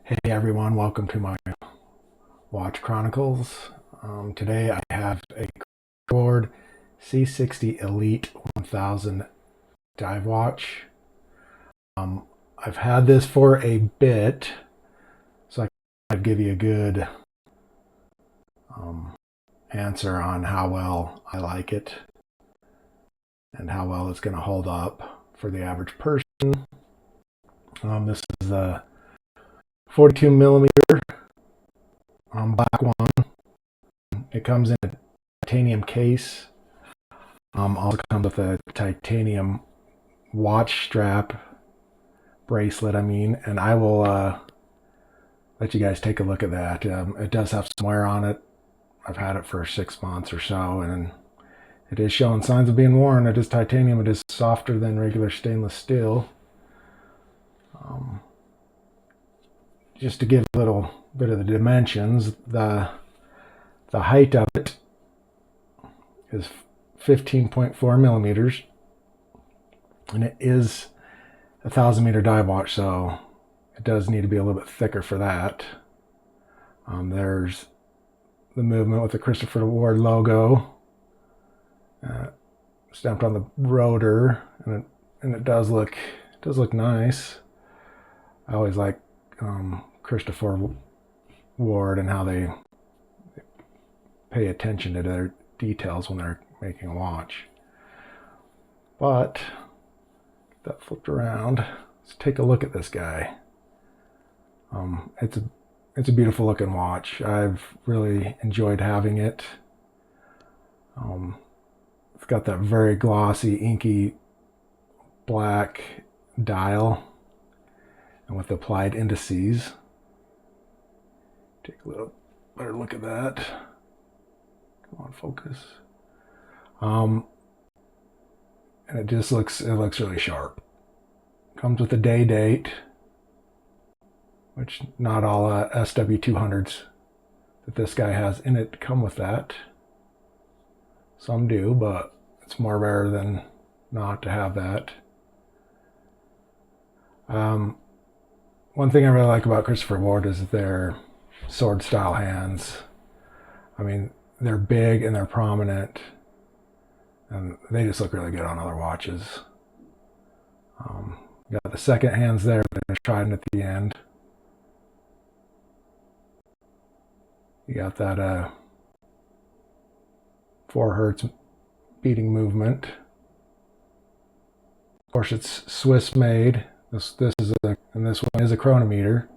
Hey everyone, welcome to my Watch Chronicles. Today I have a Christopher Ward C60 Elite 1000 dive watch. I've had this for a bit, so I can give you a good answer on how well I like it and how well it's going to hold up for the average person. This is a 42 millimeter black one. It comes in a titanium case. Also comes with a titanium watch strap bracelet, and I will let you guys take a look at that. It does have some wear on it. I've had it for 6 months or so, and it is showing signs of being worn. It is titanium. It is softer than regular stainless steel. Just to give a little bit of the dimensions, the height of it is 15.4 millimeters, and it is a 1,000-meter dive watch, so it does need to be a little bit thicker for that. There's the movement with the Christopher Ward logo stamped on the rotor, and it does look nice. I always like Christopher Ward and how they pay attention to their details when they're making a watch. But get that flipped around. Let's take a look at this guy. It's a beautiful looking watch. I've really enjoyed having it. It's got that very glossy, inky black dial, and with applied indices. Take a little better look at that. Come on, focus. And it just looks really sharp. Comes with a day date, which not all SW200s that this guy has in it come with that. Some do, but it's more rare than not to have that. One thing I really like about Christopher Ward is their sword style hands. They're big and they're prominent, and they just look really good on other watches. Got the second hands there, but they're trident at the end. You got that 4 hertz beating movement. Of course, it's Swiss made. This one is a chronometer,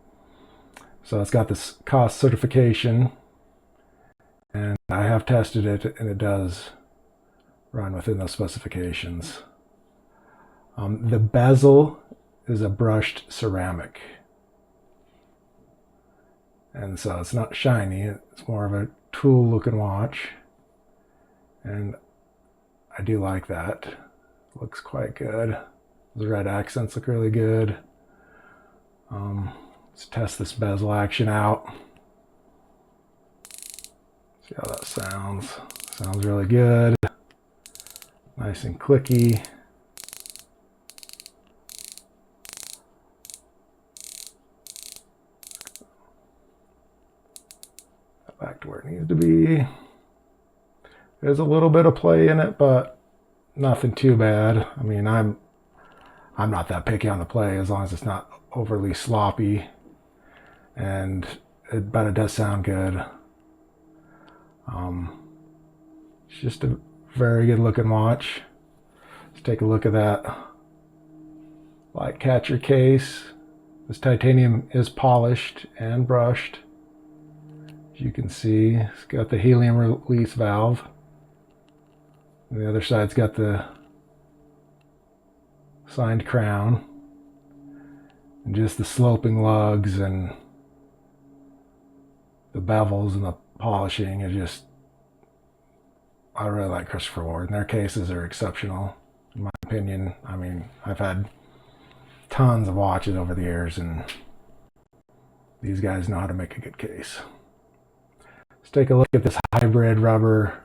so it's got this cost certification, and I have tested it, and it does run within those specifications. The bezel is a brushed ceramic, and so it's not shiny. It's more of a tool looking watch, and I do like that. Looks quite good. The red accents look really good. Let's test this bezel action out. See how that sounds. Sounds really good. Nice and clicky. Back to where it needs to be. There's a little bit of play in it, but nothing too bad. I'm not that picky on the play as long as it's not overly sloppy, but it does sound good. It's just a very good looking watch. Let's take a look at that light catcher case. This titanium is polished and brushed. As you can see, it's got the helium release valve. And the other side's got the signed crown. And just the sloping lugs and the bevels and the polishing is just, I really like Christopher Ward, and their cases are exceptional in my opinion. I've had tons of watches over the years, and these guys know how to make a good case. Let's take a look at this hybrid rubber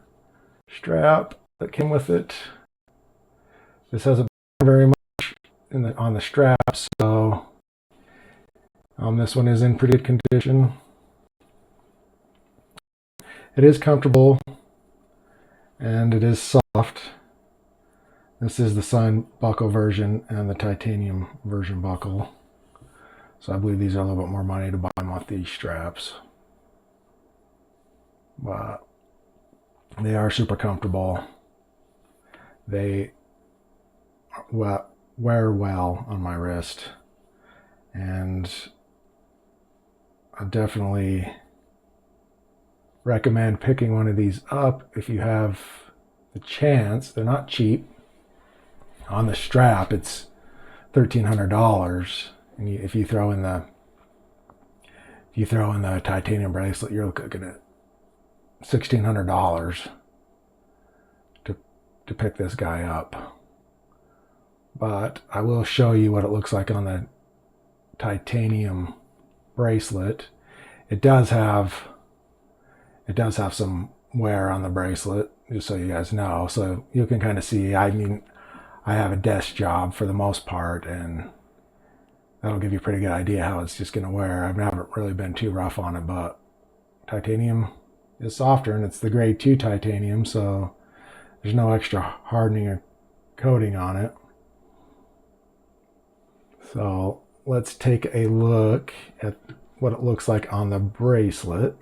strap that came with it. This hasn't been very much on the strap, so This one is in pretty good condition. It is comfortable and it is soft. This is the sign buckle version and the titanium version buckle. So I believe these are a little bit more money to buy them with these straps. But they are super comfortable. They wear well on my wrist. And I definitely recommend picking one of these up if you have the chance. They're not cheap. On the strap, it's $1,300, and if you throw in the titanium bracelet, you're looking at $1,600 to pick this guy up. But I will show you what it looks like on the titanium bracelet. It does have some wear on the bracelet, just so you guys know. So you can kind of see, I mean, I have a desk job for the most part, and that'll give you a pretty good idea how it's just going to wear. I haven't really been too rough on it, but titanium is softer, and it's the grade 2 titanium, so there's no extra hardening or coating on it. So let's take a look at what it looks like on the bracelet.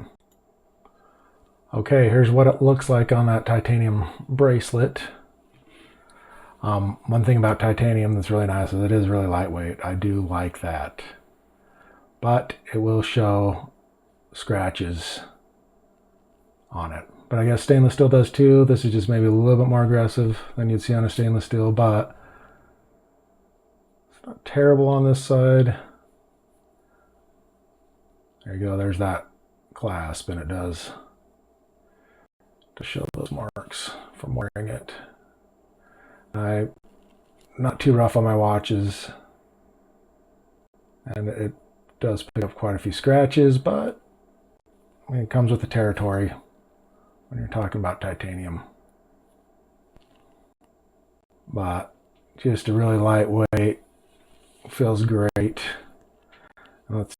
Okay, here's what it looks like on that titanium bracelet. One thing about titanium that's really nice is it is really lightweight. I do like that. But it will show scratches on it. But I guess stainless steel does too. This is just maybe a little bit more aggressive than you'd see on a stainless steel, but it's not terrible on this side. There you go, there's that clasp, and it does to show those marks from wearing it. I'm not too rough on my watches, and it does pick up quite a few scratches, but I mean, it comes with the territory when you're talking about titanium. But just a really lightweight, feels great. Let's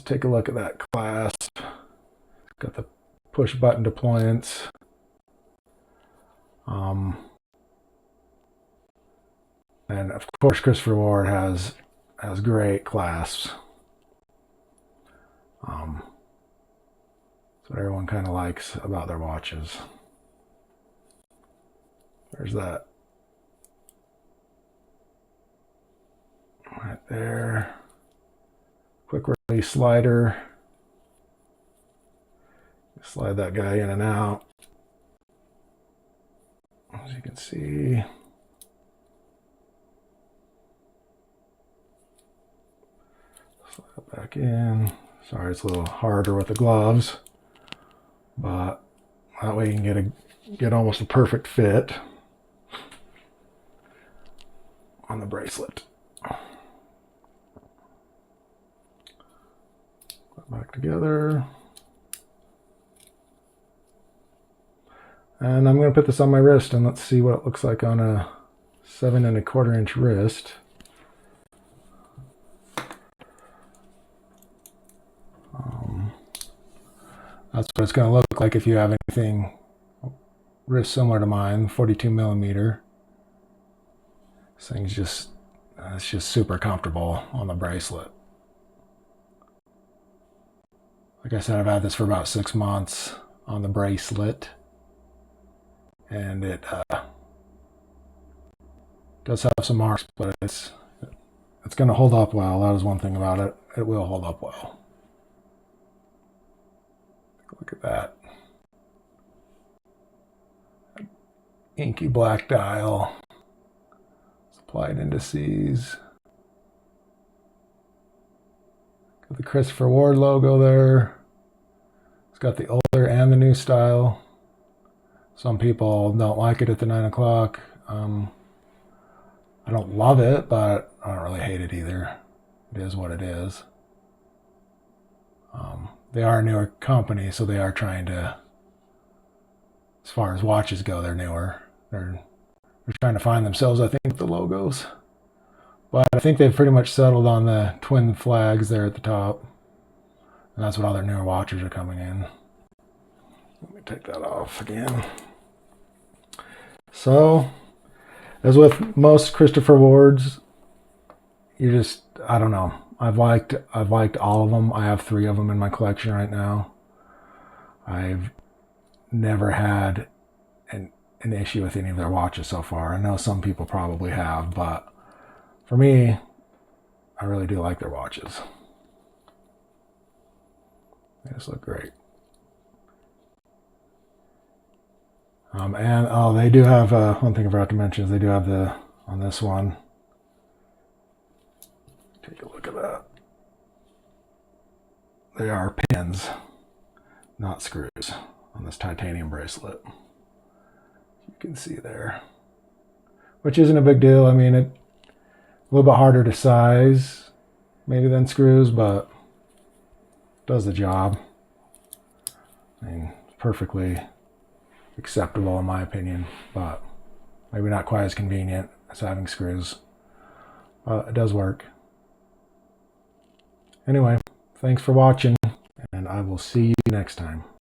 take a look at that clasp. It's got the push button deployance. And of course, Christopher Ward has great clasps. That's what everyone kind of likes about their watches. There's that right there. Quick release slider. Slide that guy in and out. As you can see. Slide it back in. Sorry, it's a little harder with the gloves, but that way you can get almost a perfect fit on the bracelet. Put back together. And I'm going to put this on my wrist, and let's see what it looks like on a 7 1/4 inch wrist. That's what it's going to look like if you have anything wrist similar to mine, 42 millimeter. This thing's it's just super comfortable on the bracelet. Like I said, I've had this for about 6 months on the bracelet, and it does have some marks, but it's going to hold up well. That is one thing about it. It will hold up well. Look at that. Inky black dial. Supplied indices. Got the Christopher Ward logo there. It's got the older and the new style. Some people don't like it at the 9 o'clock. I don't love it, but I don't really hate it either. It is what it is. They are a newer company, so they are trying to, as far as watches go, they're newer. They're trying to find themselves, I think, with the logos. But I think they've pretty much settled on the twin flags there at the top. And that's what all their newer watches are coming in. Let me take that off again. So, as with most Christopher Wards, I don't know. I've liked all of them. I have 3 of them in my collection right now. I've never had an issue with any of their watches so far. I know some people probably have, but for me, I really do like their watches. They just look great. And they do have one thing I forgot to mention is they do have on this one. Take a look at that. They are pins, not screws, on this titanium bracelet. You can see there, which isn't a big deal. I mean, it's a little bit harder to size maybe than screws, but it does the job. I mean, perfectly acceptable in my opinion, but maybe not quite as convenient as having screws. It does work. Anyway, thanks for watching, and I will see you next time.